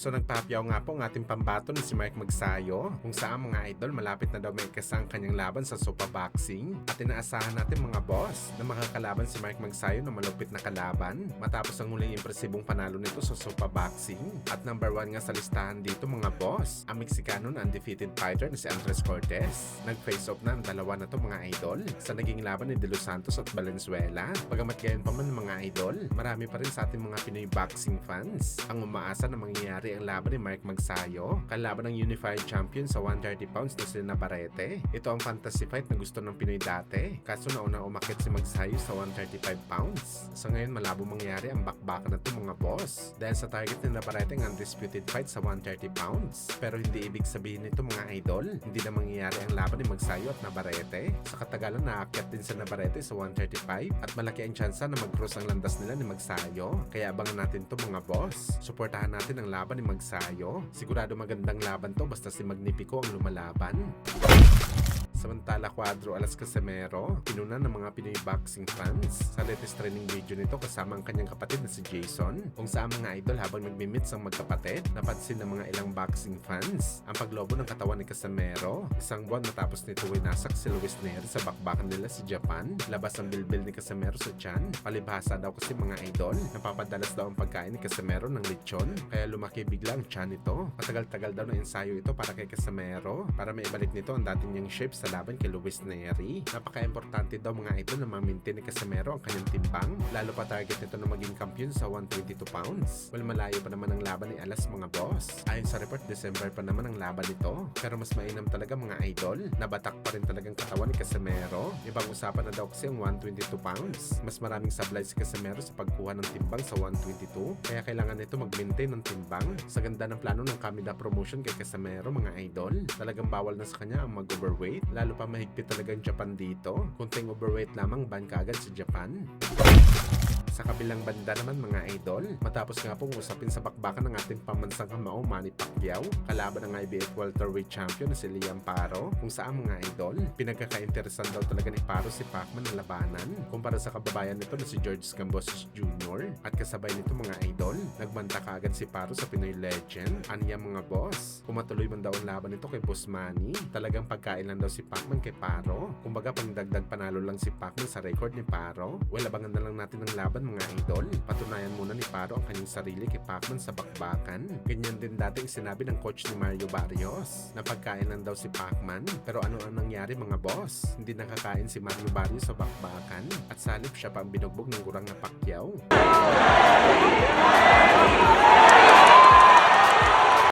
So nagpapiyaw nga po ang ating pambato na si Mark Magsayo kung saan mga idol malapit na daw may ikasang kanyang laban sa Sopa Boxing at inaasahan natin mga boss na makakalaban si Mark Magsayo na malupit na kalaban matapos ang huling impresibong panalo nito sa Sopa Boxing. At number 1 nga sa listahan dito mga boss, ang Meksikano na undefeated fighter na si Andres Cortez. Nag-face off na ang dalawa na to mga idol sa naging laban ni De Los Santos at Valenzuela. Bagamat gayon pa man mga idol, marami pa rin sa ating mga Pinoy boxing fans ang umaasa na mangyayari ang laban ni Mark Magsayo kalaban ng unified champion sa 130 pounds na si Navarrete. Ito ang fantasy fight na gusto ng Pinoy dati, kaso nauna umakit si Magsayo sa 135 pounds. Sa ngayon malabo mangyari ang bakbakan na ito mga boss dahil sa target ni Navarrete ang undisputed fight sa 130 pounds. Pero hindi ibig sabihin nito mga idol, hindi na mangyayari ang laban ni Magsayo at Navarrete. Sa katagalan naakyat din sa Navarrete sa 135 at malaki ang tsansa na mag-cross ang landas nila ni Magsayo. Kaya abangan natin to mga boss. Suportahan natin ang laban ni Magsayo. Sigurado magandang laban to basta si Magnifico ang lumalaban. Samantala Cuadro Alas Casimero, pinuna ng mga Pinoy boxing fans sa latest training video nito kasama ang kanyang kapatid na si Jason. Kung saan mga idol habang nagmi-meets ang magkapatid, napansin ng mga ilang boxing fans ang paglobo ng katawan ni Casimero. Isang buwan matapos nito winasak si Luis Neri sa bakbakan nila sa Japan. Labas ang bilbil ni Casimero sa tiyan. Palibhasa daw kasi mga idol, napapadalas daw ang pagkain ni Casimero ng lechon, kaya lumaki bigla ang tiyan nito. Matagal-tagal daw na ensayo ito para kay Casimero para maibalik nito ang dati niyang shape sa laban kay Luis Neri. Napaka-importante daw mga idol na ma-maintain ni Casimero ang kanyang timbang, lalo pa target nito na maging kampiyon sa 122 pounds. Well, malayo pa naman ang laban ni Alas mga boss. Ayon sa report, December pa naman ang laban nito. Pero mas mainam talaga mga idol, nabatak pa rin talagang katawan ni Casimero. Ibang usapan na daw kasi ang 122 pounds. Mas maraming sablay si Casimero sa pagkuha ng timbang sa 122, kaya kailangan nito mag-maintain ng timbang. Sa ganda ng plano ng Kamida promotion kay Casimero mga idol, talagang bawal na sa kanya ang mag-overweight. Lalo pa mahigpit talagang Japan dito. Kunting overweight lamang ban kaagad sa Japan. Sa kabilang banda naman mga idol, matapos nga pong usapin sa bakbakan ng ating pamansang kamao Manny Pacquiao kalaban ng IBF welterweight champion na si Liam Paro, kung saan mga idol, pinagkaka-interesan daw talaga ni Paro si Pacman na labanan kumpara sa kababayan nito na si George Cambosos Jr. At kasabay nito mga idol, nagbanta kaagad si Paro sa Pinoy legend. Aniya mga boss, kung matuloy man daw ang laban nito kay Boss Manny, talagang pagkain lang daw si Pacman kay Paro. Kumbaga pangdagdag panalo lang si Pacman sa record ni Paro. Well, abangan na lang natin ang laban mga idol. Patunayan muna ni Paro ang kanyang sarili kay Pacman sa bakbakan. Ganyan din dating sinabi ng coach ni Mario Barrios na pagkain lang daw si Pacman. Pero ano ang nangyari mga boss? Hindi nakakain si Mario Barrios sa bakbakan at salip siya pa ang binugbog ng gurang na Pacquiao.